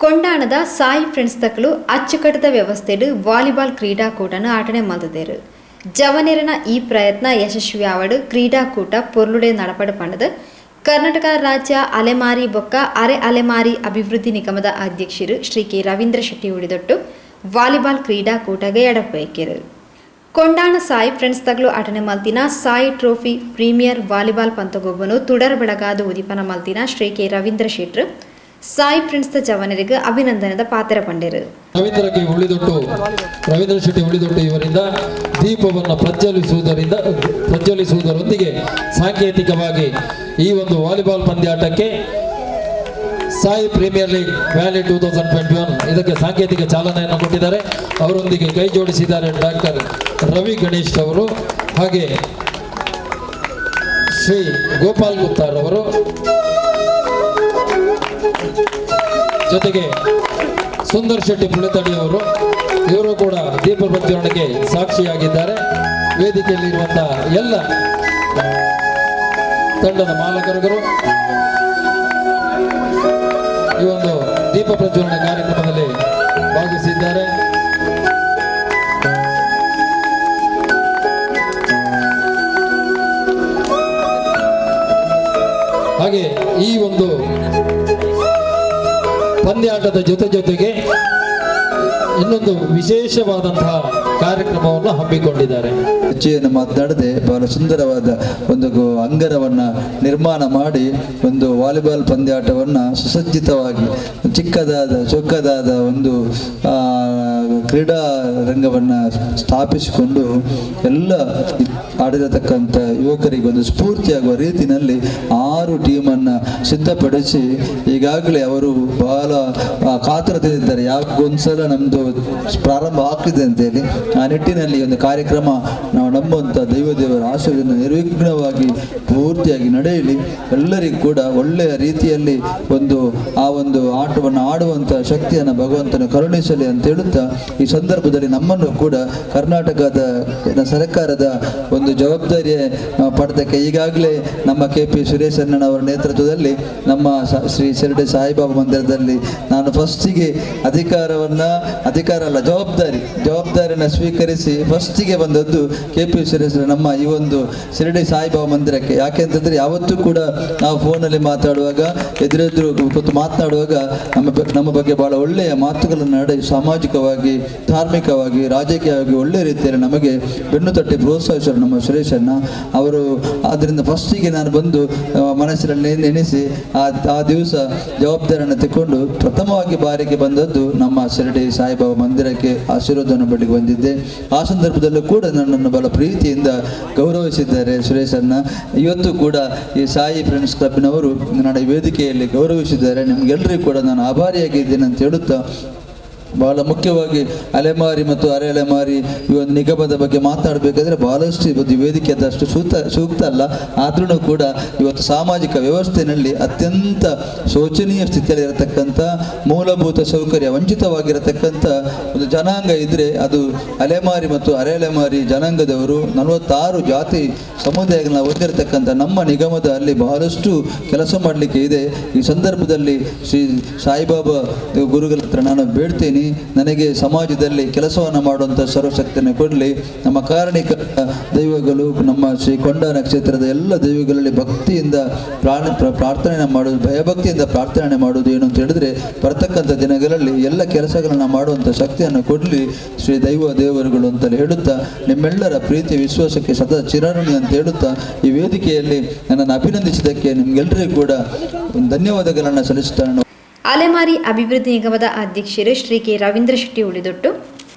ಕೊಂಡಾಣದ Sai friends ತಕ್ಕಲು ಅಚ್ಚುಕಟ್ಟದ ವ್ಯವಸ್ಥೆಡು volleyball ಕ್ರೀಡಾಕೂಟನ ಆಟನೆ ಮಲ್ತದೇರು. ಜವನಿರನ ಈ ಪ್ರಯತ್ನ ಯಶಸ್ವಿಯಾವಡು ಕ್ರೀಡಾಕೂಟ ಪೊರ್ಲುಡೆ ನಡಪಡು ಪಂಡದು ಕರ್ನಾಟಕ ರಾಜ್ಯ ಅಲೆಮಾರಿ ಬೊಕ್ಕ ಅರೆ ಅಲೆಮಾರಿ ಅಭಿವೃದ್ಧಿ ನಿಗಮದ ಅಧ್ಯಕ್ಷರು Shri K Ravindra Shetty ಉಳಿದೊಟ್ಟು volleyball ಕ್ರೀಡಾಕೂಟಗೆ ಎಡಪೈಕೆರು. Kondana Sai friends ತಗಲು ಆಟನೆ ಮಲ್ತಿನ ಸಾಯಿ ಟ್ರೋಫಿ ಪ್ರೀಮಿಯರ್ ವಾಲಿಬಾಲ್ ಪಂತಗೊಬ್ಬನು ತುಡರ್ ಬೆಳಗಾದ ಉದಿಪನ ಮಲ್ತಿನ ಶ್ರೀ ಕೆ ರವೀಂದ್ರ ಶೆಟ್ರು ಸಾಯಿ ಫ್ರೆಂಡ್ಸ್ ಜವನರಿಗೆ ಅಭಿನಂದನದ ಪಾತ್ರ ಪಂಡರು. ರವೀಂದ್ರ ಶೆಟ್ಟಿ ಉಳಿದೊಟ್ಟು ಇವರಿಂದ ದೀಪವನ್ನು ಪ್ರಜ್ವಲಿಸುವುದರೊಂದಿಗೆ ಸಾಂಕೇತಿಕವಾಗಿ ಈ ಒಂದು ವಾಲಿಬಾಲ್ ಪಂದ್ಯಾಟಕ್ಕೆ ಸಾಯಿ ಪ್ರೀಮಿಯರ್ ಲೀಗ್ ವ್ಯಾಲಿ 2021 ಇದಕ್ಕೆ ಸಾಂಕೇತಿಕ ಚಾಲನೆಯನ್ನು ಕೊಟ್ಟಿದ್ದಾರೆ. ಅವರೊಂದಿಗೆ ಕೈ ಜೋಡಿಸಿದ್ದಾರೆ ಡಾಕ್ಟರ್ ರವಿ ಗಣೇಶ್ ಅವರು, ಹಾಗೆ ಶ್ರೀ ಗೋಪಾಲ್ ಗುಪ್ತಾರ್ ಅವರು, ಜೊತೆಗೆ ಸುಂದರ್ ಶೆಟ್ಟಿ ಪುಳಿತಡಿ ಅವರು, ಇವರು ಕೂಡ ದೀಪ ಪ್ರಜ್ವಲನೆಗೆ ಸಾಕ್ಷಿಯಾಗಿದ್ದಾರೆ. ವೇದಿಕೆಯಲ್ಲಿರುವಂತಹ ಎಲ್ಲ ತಂಡದ ಮಾಲಕರುಗಳು ಈ ಒಂದು ದೀಪ ಪ್ರಜ್ವಲನೆ ಕಾರ್ಯಕ್ರಮದಲ್ಲಿ ಭಾಗವಹಿಸಿದ್ದಾರೆ. ಹಾಗೆ ಈ ಒಂದು ಪಂದ್ಯಾಟದ ಜೊತೆಗೆ ಇನ್ನೊಂದು ವಿಶೇಷವಾದಂತಹ ಕಾರ್ಯಕ್ರಮವನ್ನು ಹಮ್ಮಿಕೊಂಡಿದ್ದಾರೆ. ಹೆಚ್ಚೇನು ಮಾತನಾಡದೆ ಬಹಳ ಸುಂದರವಾದ ಒಂದು ಅಂಗರವನ್ನ ನಿರ್ಮಾಣ ಮಾಡಿ ಒಂದು ವಾಲಿಬಾಲ್ ಪಂದ್ಯಾಟವನ್ನ ಸುಸಜ್ಜಿತವಾಗಿ ಚೊಕ್ಕದಾದ ಒಂದು ಕ್ರೀಡಾ ರಂಗವನ್ನ ಸ್ಥಾಪಿಸಿಕೊಂಡು ಎಲ್ಲ ಆಡಿರತಕ್ಕಂಥ ಯುವಕರಿಗೆ ಒಂದು ಸ್ಫೂರ್ತಿಯಾಗುವ ರೀತಿಯಲ್ಲಿ 6 ಟೀಮನ್ನ ಸಿದ್ಧಪಡಿಸಿ ಈಗಾಗಲೇ ಅವರು ಬಹಳ ಕಾತುರತೆಯಿದ್ದಾರೆ. ಯಾಕೊಂದ್ಸಲ ನಮ್ದು ಪ್ರಾರಂಭ ಆಗ್ತಿದೆ ಅಂತೇಳಿ ಆ ನಿಟ್ಟಿನಲ್ಲಿ ಒಂದು ಕಾರ್ಯಕ್ರಮ ನಾವು ನಂಬುವಂಥ ದೇವರ ಆಶೀರ್ವಾದದಿಂದ ನಿರ್ವಿಘ್ನವಾಗಿ ಪೂರ್ತಿಯಾಗಿ ನಡೆಯಲಿ. ಎಲ್ಲರಿಗೂ ಕೂಡ ಒಳ್ಳೆಯ ರೀತಿಯಲ್ಲಿ ಆ ಒಂದು ಆಟವನ್ನು ಆಡುವಂಥ ಶಕ್ತಿಯನ್ನು ಭಗವಂತನ ಕರುಣಿಸಲಿ ಅಂತ ಹೇಳುತ್ತಾ ಈ ಸಂದರ್ಭದಲ್ಲಿ ನಮ್ಮನ್ನು ಕೂಡ ಕರ್ನಾಟಕದ ಸರ್ಕಾರದ ಒಂದು ಜವಾಬ್ದಾರಿ ಪಡೆದಕ್ಕೆ ಈಗಾಗಲೇ ನಮ್ಮ KP ಸುರೇಶ್ ಅಣ್ಣನವರ ನೇತೃತ್ವದಲ್ಲಿ ನಮ್ಮ ಶ್ರೀ ಶಿರಡಿ ಸಾಯಿಬಾಬಾ ಮಂದಿರದಲ್ಲಿ ನಾನು ಫಸ್ಟಿಗೆ ಜವಾಬ್ದಾರಿಯನ್ನು ಸ್ವೀಕರಿಸಿ ಫಸ್ಟಿಗೆ ಬಂದದ್ದು KP ಸುರೇಶ್ ನಮ್ಮ ಈ ಒಂದು ಶಿರಡಿ ಸಾಯಿಬಾಬಾ ಮಂದಿರಕ್ಕೆ. ಯಾಕೆಂತಂದ್ರೆ ಯಾವತ್ತೂ ಕೂಡ ನಾವು ಫೋನಲ್ಲಿ ಮಾತಾಡುವಾಗ ಎದುರೆದುರು ಕೂತು ಮಾತನಾಡುವಾಗ ನಮ್ಮ ಬಗ್ಗೆ ಬಹಳ ಒಳ್ಳೆಯ ಮಾತುಗಳನ್ನು ನಡೆಸಿ ಸಾಮಾಜಿಕವಾಗಿ, ಧಾರ್ಮಿಕವಾಗಿ, ರಾಜಕೀಯವಾಗಿ ಒಳ್ಳೆಯ ರೀತಿಯಲ್ಲಿ ನಮಗೆ ಬೆನ್ನು ತಟ್ಟಿ ಪ್ರೋತ್ಸಾಹಿಸಲು ನಮ್ಮ ಸುರೇಶಣ್ಣ ಅವರು. ಆದ್ದರಿಂದ ಫಸ್ಟಿಗೆ ನಾನು ಬಂದು ಮನಸ್ಸಿನಲ್ಲಿ ನೆನೆಸಿ ಆ ದಿವಸ ಜವಾಬ್ದಾರಿಯನ್ನು ತಗೊಂಡು ಪ್ರಥಮವಾಗಿ ಬಾರಿಗೆ ಬಂದದ್ದು ನಮ್ಮ ಶಿರಡಿ ಸಾಯಿಬಾಬಾ ಮಂದಿರಕ್ಕೆ ಆಶೀರ್ವಾದವನ್ನು ಬಳಿಗೆ ಬಂದಿದ್ದೆ. ಆ ಸಂದರ್ಭದಲ್ಲೂ ಕೂಡ ನನ್ನನ್ನು ಬಹಳ ಪ್ರೀತಿಯಿಂದ ಗೌರವಿಸಿದ್ದಾರೆ ಸುರೇಶಣ್ಣ. ಇವತ್ತು ಕೂಡ ಈ ಸಾಯಿ ಫ್ರೆಂಡ್ಸ್ ಕ್ಲಬ್ನವರು ನನ್ನ ವೇದಿಕೆಯಲ್ಲಿ ಗೌರವಿಸಿದ್ದಾರೆ. ನಿಮ್ಗೆಲ್ಲರಿಗೂ ಕೂಡ ನಾನು ಆಭಾರಿಯಾಗಿದ್ದೇನೆ ಅಂತ ಹೇಳುತ್ತಾ, ಬಹಳ ಮುಖ್ಯವಾಗಿ ಅಲೆಮಾರಿ ಮತ್ತು ಅರೆ ಅಲೆಮಾರಿ ಈ ಒಂದು ನಿಗಮದ ಬಗ್ಗೆ ಮಾತನಾಡಬೇಕಾದ್ರೆ ಬಹಳಷ್ಟು ಇವತ್ತು ವೇದಿಕೆ ಅದಷ್ಟು ಸೂಕ್ತ ಅಲ್ಲ. ಆದ್ರೂ ಕೂಡ ಇವತ್ತು ಸಾಮಾಜಿಕ ವ್ಯವಸ್ಥೆಯಲ್ಲಿ ಅತ್ಯಂತ ಶೋಚನೀಯ ಸ್ಥಿತಿಯಲ್ಲಿ ಇರತಕ್ಕಂಥ ಮೂಲಭೂತ ಸೌಕರ್ಯ ವಂಚಿತವಾಗಿರತಕ್ಕಂಥ ಒಂದು ಜನಾಂಗ ಇದ್ರೆ ಅದು ಅಲೆಮಾರಿ ಮತ್ತು ಅರೆ ಅಲೆಮಾರಿ ಜನಾಂಗದವರು. 46 ಜಾತಿ ಸಮುದಾಯಗಳನ್ನ ಹೊಂದಿರತಕ್ಕಂಥ ನಮ್ಮ ನಿಗಮದ ಅಲ್ಲಿ ಬಹಳಷ್ಟು ಕೆಲಸ ಮಾಡಲಿಕ್ಕೆ ಇದೆ. ಈ ಸಂದರ್ಭದಲ್ಲಿ ಶ್ರೀ ಸಾಯಿಬಾಬಾ ಗುರುಗಳ ಹತ್ರ ನಾನು ಬೇಡ್ತೇನೆ, ನನಗೆ ಸಮಾಜದಲ್ಲಿ ಕೆಲಸವನ್ನು ಮಾಡುವಂಥ ಸರ್ವಶಕ್ತಿಯನ್ನು ಕೊಡಲಿ. ನಮ್ಮ ಕಾರಣಿಕ ದೈವಗಳು, ನಮ್ಮ ಶ್ರೀ ಕೊಂಡ ನಕ್ಷತ್ರದ ಎಲ್ಲ ದೈವಗಳಲ್ಲಿ ಭಕ್ತಿಯಿಂದ ಪ್ರಾರ್ಥನೆ ಮಾಡೋದು, ಭಯಭಕ್ತಿಯಿಂದ ಪ್ರಾರ್ಥನೆ ಮಾಡೋದು ಏನು ಅಂತ ಹೇಳಿದ್ರೆ ಬರ್ತಕ್ಕಂಥ ದಿನಗಳಲ್ಲಿ ಎಲ್ಲ ಕೆಲಸಗಳನ್ನು ಮಾಡುವಂಥ ಶಕ್ತಿಯನ್ನು ಕೊಡಲಿ ಶ್ರೀ ದೇವರುಗಳು ಅಂತಲೇ ಹೇಳುತ್ತಾ, ನಿಮ್ಮೆಲ್ಲರ ಪ್ರೀತಿ ವಿಶ್ವಾಸಕ್ಕೆ ಸದಾ ಚಿರಋಣಿ ಅಂತ ಹೇಳುತ್ತಾ ಈ ವೇದಿಕೆಯಲ್ಲಿ ನನ್ನನ್ನು ಅಭಿನಂದಿಸಿದ್ದಕ್ಕೆ ನಿಮ್ಗೆಲ್ಲರಿಗೂ ಕೂಡ ಧನ್ಯವಾದಗಳನ್ನು ಸಲ್ಲಿಸುತ್ತಾನೆ. ಅಲೆಮಾರಿ ಅಭಿವೃದ್ಧಿ ನಿಗಮದ ಅಧ್ಯಕ್ಷರು Shri K Ravindra Shetty ಉಳಿದೊಟ್ಟು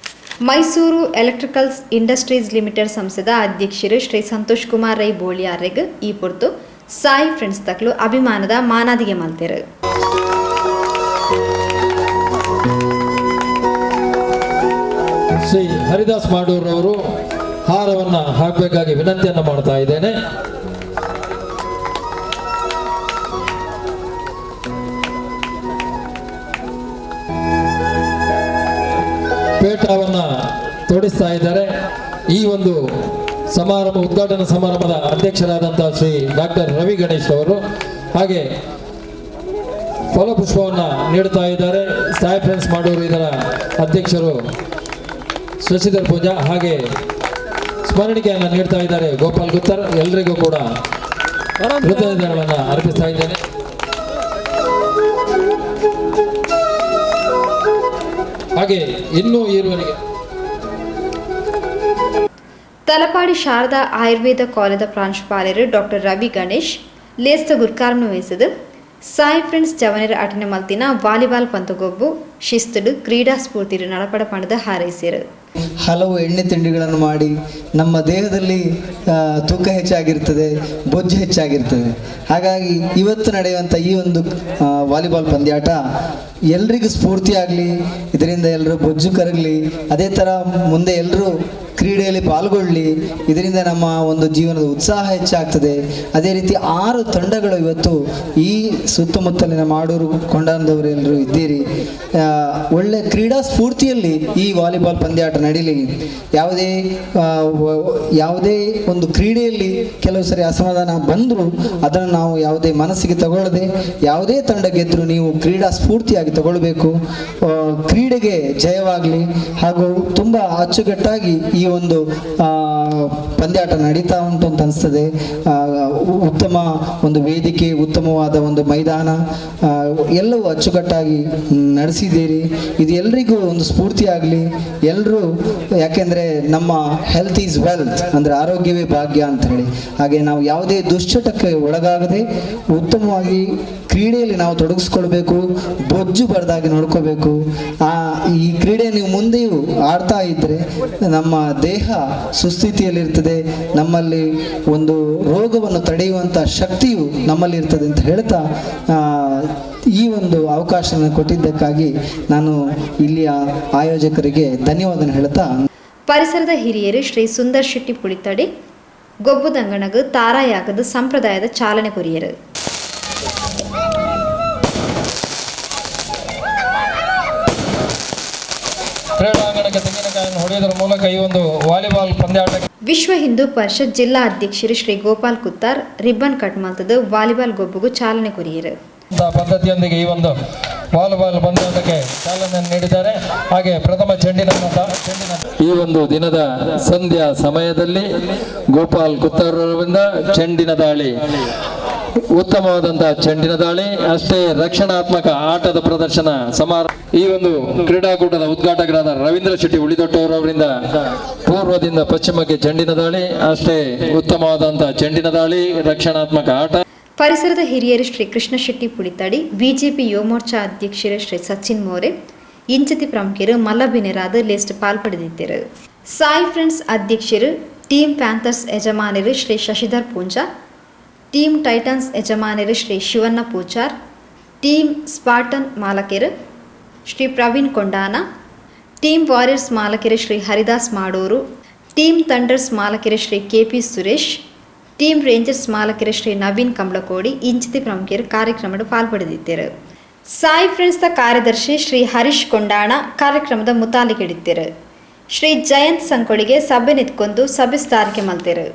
Mysuru electricals industries limited ಸಂಸ್ಥೆದ ಅಧ್ಯಕ್ಷರು ಶ್ರೀ ಸಂತೋಷ್ ಕುಮಾರ್ ರೈ ಬೋಳಿಯಾರೆಗ್ ಈ ಪೊರ್ತು ಸಾಯಿ ಫ್ರೆಂಡ್ಸ್ ತಕ್ಲು ಅಭಿಮಾನದ ಮಾನಾದಿಗೆ ಮಲ್ತೆರು. ಶ್ರೀ ಹರಿದಾಸ್ ಮಾಡೂರವರು ಹಾರವನ್ನು ಹಾಕಬೇಕಾಗಿ ವಿನಂತಿಯನ್ನು ಮಾಡ್ತಾ ಇದ್ದೇನೆ. ಪೇಟವನ್ನು ತೊಡಿಸ್ತಾ ಇದ್ದಾರೆ. ಈ ಒಂದು ಉದ್ಘಾಟನಾ ಸಮಾರಂಭದ ಅಧ್ಯಕ್ಷರಾದಂತಹ ಶ್ರೀ ಡಾಕ್ಟರ್ ರವಿ ಗಣೇಶ್ ಅವರು, ಹಾಗೆ ಫಲಪುಷ್ಪ ಪುಷ್ಪವನ್ನು ನೀಡುತ್ತಾ ಇದ್ದಾರೆ. ಸಾಯಿ ಫ್ರೆಂಡ್ಸ್ ಮಾಡೋರು ಇದರ ಅಧ್ಯಕ್ಷರು ಶಶಿಧರ್ ಪೂಜಾ, ಹಾಗೆ ಸ್ಮರಣಿಕೆಯನ್ನು ನೀಡ್ತಾ ಇದ್ದಾರೆ ಗೋಪಾಲ್ ಗುತ್ತರ್. ಎಲ್ಲರಿಗೂ ಕೂಡ ಕೃತಜ್ಞತೆಗಳನ್ನು ಅರ್ಪಿಸ್ತಾ ಇದ್ದೇನೆ. ಹಾಗೆ ಇನ್ನೂ ಈರುವರೆಗೆ ತಲಪಾಡಿ ಶಾರದಾ ಆಯುರ್ವೇದ ಕಾಲೇಜ ಪ್ರಾಂಶುಪಾಲರು ಡಾಕ್ಟರ್ ರವಿ ಗಣೇಶ್ ಲೇಸ್ತ ಗುರ್ಕಾರನ್ನು ವಹಿಸಿದ ಸಾಯಿ ಫ್ರೆಂಡ್ಸ್ ಜವನರ ಅಟನೆ ಮಲ್ತಿನ ವಾಲಿಬಾಲ್ ಪಂತಗೊಬ್ಬು ಶಿಸ್ತುಡು ಕ್ರೀಡಾ ಸ್ಫೂರ್ತಿರು ನಡಪಡ ಪಣದ ಹಾರೈಸಿರು. ಹಲವು ಎಣ್ಣೆ ತಿಂಡಿಗಳನ್ನು ಮಾಡಿ ನಮ್ಮ ದೇಹದಲ್ಲಿ ತೂಕ ಹೆಚ್ಚಾಗಿರ್ತದೆ, ಬೊಜ್ಜು ಹೆಚ್ಚಾಗಿರ್ತದೆ. ಹಾಗಾಗಿ ಇವತ್ತು ನಡೆಯುವಂಥ ಈ ಒಂದು ವಾಲಿಬಾಲ್ ಪಂದ್ಯಾಟ ಎಲ್ರಿಗೂ ಸ್ಫೂರ್ತಿಯಾಗಲಿ, ಇದರಿಂದ ಎಲ್ಲರೂ ಬೊಜ್ಜು ಕರಗಲಿ, ಅದೇ ಥರ ಮುಂದೆ ಎಲ್ಲರೂ ಕ್ರೀಡೆಯಲ್ಲಿ ಪಾಲ್ಗೊಳ್ಳಿ, ಇದರಿಂದ ನಮ್ಮ ಒಂದು ಜೀವನದ ಉತ್ಸಾಹ ಹೆಚ್ಚಾಗ್ತದೆ. ಅದೇ ರೀತಿ 6 ತಂಡಗಳು ಇವತ್ತು ಈ ಸುತ್ತಮುತ್ತಲಿನ ಮಾಡೂರು ಕೊಂಡಾನದವರು ಎಲ್ಲರೂ ಇದ್ದೀರಿ. ಒಳ್ಳೆ ಕ್ರೀಡಾ ಸ್ಫೂರ್ತಿಯಲ್ಲಿ ಈ ವಾಲಿಬಾಲ್ ಪಂದ್ಯಾಟ ನಡೀಲಿ. ಯಾವುದೇ ಒಂದು ಕ್ರೀಡೆಯಲ್ಲಿ ಕೆಲವು ಸರಿ ಅಸಮಾಧಾನ ಬಂದರೂ ಅದನ್ನು ನಾವು ಯಾವುದೇ ಮನಸ್ಸಿಗೆ ತಗೊಳ್ಳದೆ, ಯಾವುದೇ ತಂಡ ಗೆದ್ದರೂ ನೀವು ಕ್ರೀಡಾ ಸ್ಫೂರ್ತಿಯಾಗಿ ತಗೊಳ್ಬೇಕು. ಕ್ರೀಡೆಗೆ ಜಯವಾಗಲಿ ಹಾಗೂ ತುಂಬ ಅಚ್ಚುಕಟ್ಟಾಗಿ ಈ ಒಂದು ಪಂದ್ಯಾಟ ನಡೀತಾ ಉಂಟು ಅಂತ ಅನಿಸ್ತದೆ. ಉತ್ತಮ ಒಂದು ವೇದಿಕೆ, ಉತ್ತಮವಾದ ಒಂದು ಮೈದಾನ, ಎಲ್ಲವೂ ಅಚ್ಚುಕಟ್ಟಾಗಿ ನಡೆಸಿದ್ದೀರಿ. ಇದು ಎಲ್ರಿಗೂ ಒಂದು ಸ್ಫೂರ್ತಿಯಾಗಲಿ. ಎಲ್ಲರೂ, ಯಾಕೆಂದರೆ ನಮ್ಮ ಹೆಲ್ತ್ ಈಸ್ ವೆಲ್ತ್, ಅಂದರೆ ಆರೋಗ್ಯವೇ ಭಾಗ್ಯ ಅಂತ ಹೇಳಿ. ಹಾಗೆ ನಾವು ಯಾವುದೇ ದುಶ್ಚಟಕ್ಕೆ ಒಳಗಾಗದೆ ಉತ್ತಮವಾಗಿ ಕ್ರೀಡೆಯಲ್ಲಿ ನಾವು ತೊಡಗಿಸ್ಕೊಳ್ಬೇಕು, ಬೊಜ್ಜು ಬರದಾಗಿ ನೋಡ್ಕೋಬೇಕು. ಈ ಕ್ರೀಡೆ ನೀವು ಮುಂದೆಯೂ ಆಡ್ತಾ ಇದ್ದರೆ ನಮ್ಮ ದೇಹ ಸುಸ್ಥಿತಿಯಲ್ಲಿರ್ತದೆ, ನಮ್ಮಲ್ಲಿ ಒಂದು ರೋಗವನ್ನು ತಡೆಯುವಂಥ ಶಕ್ತಿಯು ನಮ್ಮಲ್ಲಿ ಇರ್ತದೆ ಅಂತ ಹೇಳ್ತಾ ಈ ಒಂದು ಅವಕಾಶವನ್ನು ಕೊಟ್ಟಿದ್ದಕ್ಕಾಗಿ ನಾನು ಇಲ್ಲಿಯ ಆಯೋಜಕರಿಗೆ ಧನ್ಯವಾದ ಹೇಳ್ತಾ, ಪರಿಸರದ ಹಿರಿಯರು ಶ್ರೀ ಸುಂದರ್ ಶೆಟ್ಟಿ ಪುಳಿತಡಿ ಗೊಬ್ಬುದಂಗಣಗು ತಾರಾಯಾಗದ ಸಂಪ್ರದಾಯದ ಚಾಲನೆ ಕೊರಿಯರು. ಕ್ರೀಡಾಂಗಣಕ್ಕೆ ತೆಂಗಿನಕಾಯಿಯನ್ನು ಹೊಡೆಯುವುದರ ಮೂಲಕ ಈ ಒಂದು ವಾಲಿಬಾಲ್ ಪಂದ್ಯಾಟ ವಿಶ್ವ ಹಿಂದೂ ಪರಿಷತ್ ಜಿಲ್ಲಾ ಅಧ್ಯಕ್ಷರು ಶ್ರೀ ಗೋಪಾಲ್ ಕುತ್ತಾರ್ ರಿಬ್ಬನ್ ಕಟ್ ಮಾಡ್ತದ ವಾಲಿಬಾಲ್ ಗೊಬ್ಬುಗೂ ಚಾಲನೆ ಕೊರಿಯರು. ಪದ್ಧತಿಯೊಂದಿಗೆ ಈ ಒಂದು ವಾಲಿಬಾಲ್ ಪಂದ್ಯಾಟಕ್ಕೆ ಚಾಲನೆ ನೀಡಿದ್ದಾರೆ. ಹಾಗೆ ಪ್ರಥಮ ಚೆಂಡಿನ ಈ ಒಂದು ದಿನದ ಸಂಧ್ಯಾ ಸಮಯದಲ್ಲಿ ಗೋಪಾಲ್ ಕುತ್ತೂರವರಿಂದ ಚೆಂಡಿನ ದಾಳಿ, ಉತ್ತಮವಾದಂತಹ ಚೆಂಡಿನ ದಾಳಿ, ಅಷ್ಟೇ ರಕ್ಷಣಾತ್ಮಕ ಆಟದ ಪ್ರದರ್ಶನ ಸಮಾರಂಭ. ಈ ಒಂದು ಕ್ರೀಡಾಕೂಟದ ಉದ್ಘಾಟಕರಾದ ರವೀಂದ್ರ ಶೆಟ್ಟಿ ಉಳಿದೊಟ್ಟವರವರಿಂದ ಪೂರ್ವದಿಂದ ಪಶ್ಚಿಮಕ್ಕೆ ಚೆಂಡಿನ ದಾಳಿ, ಅಷ್ಟೇ ಉತ್ತಮವಾದಂತಹ ಚೆಂಡಿನ ದಾಳಿ, ರಕ್ಷಣಾತ್ಮಕ ಆಟ. ಪರಿಸರದ ಹಿರಿಯರು ಶ್ರೀ ಕೃಷ್ಣ ಶೆಟ್ಟಿ ಪುಳಿತಾಡಿ, ಬಿಜೆಪಿ ಯುವ ಮೋರ್ಚಾ ಅಧ್ಯಕ್ಷರು ಶ್ರೀ ಸಚಿನ್ ಮೋರೆ, ಇಂಚತಿ ಪ್ರಮುಖರು ಮಲ್ಲಬಿನೆರಾದ ಲಿಸ್ಟ್ ಪಾಲ್ಪಡೆದಿದ್ದರು. ಸಾಯಿ ಫ್ರೆಂಡ್ಸ್ ಅಧ್ಯಕ್ಷರು ಟೀಮ್ ಪ್ಯಾಂಥರ್ಸ್ ಯಜಮಾನರು ಶ್ರೀ ಶಶಿಧರ್ ಪೂಂಜಾ, ಟೀಮ್ ಟೈಟನ್ಸ್ ಯಜಮಾನರು ಶ್ರೀ ಶಿವಣ್ಣ ಪೂಚಾರ್, ಟೀಮ್ ಸ್ಪಾರ್ಟನ್ ಮಾಲಕರು ಶ್ರೀ ಪ್ರವೀಣ್ ಕೊಂಡಾನ, ಟೀಮ್ ವಾರಿಯರ್ಸ್ ಮಾಲಕರು ಶ್ರೀ ಹರಿದಾಸ್ ಮಾಡೂರು, ಟೀಮ್ ಥಂಡರ್ಸ್ ಮಾಲಕರು Shri KP Suresh, team rangers ಮಾಲಕರು ಶ್ರೀ ನವೀನ್ ಕಮಲಕೋಡಿ ಇಂಚಿತಿ ಪ್ರಮುಖರು ಕಾರ್ಯಕ್ರಮದ ಪಾಲ್ಪಡೆದಿದ್ದರು. ಸಾಯಿ ಫ್ರೆಂಡ್ಸ್ನ ಕಾರ್ಯದರ್ಶಿ ಶ್ರೀ ಹರೀಶ್ ಕೊಂಡಾಣ ಕಾರ್ಯಕ್ರಮದ ಮುತಾಲಿಗಿಡಿದ್ದರು. ಶ್ರೀ ಜಯಂತ್ ಸಂಕೊಳಿಗೆ ಸಭೆ ನಿಂತ್ಕೊಂಡು ಸಭೆ ಸ್ಥಾರಿಕೆ ಮಲ್ತಿರು.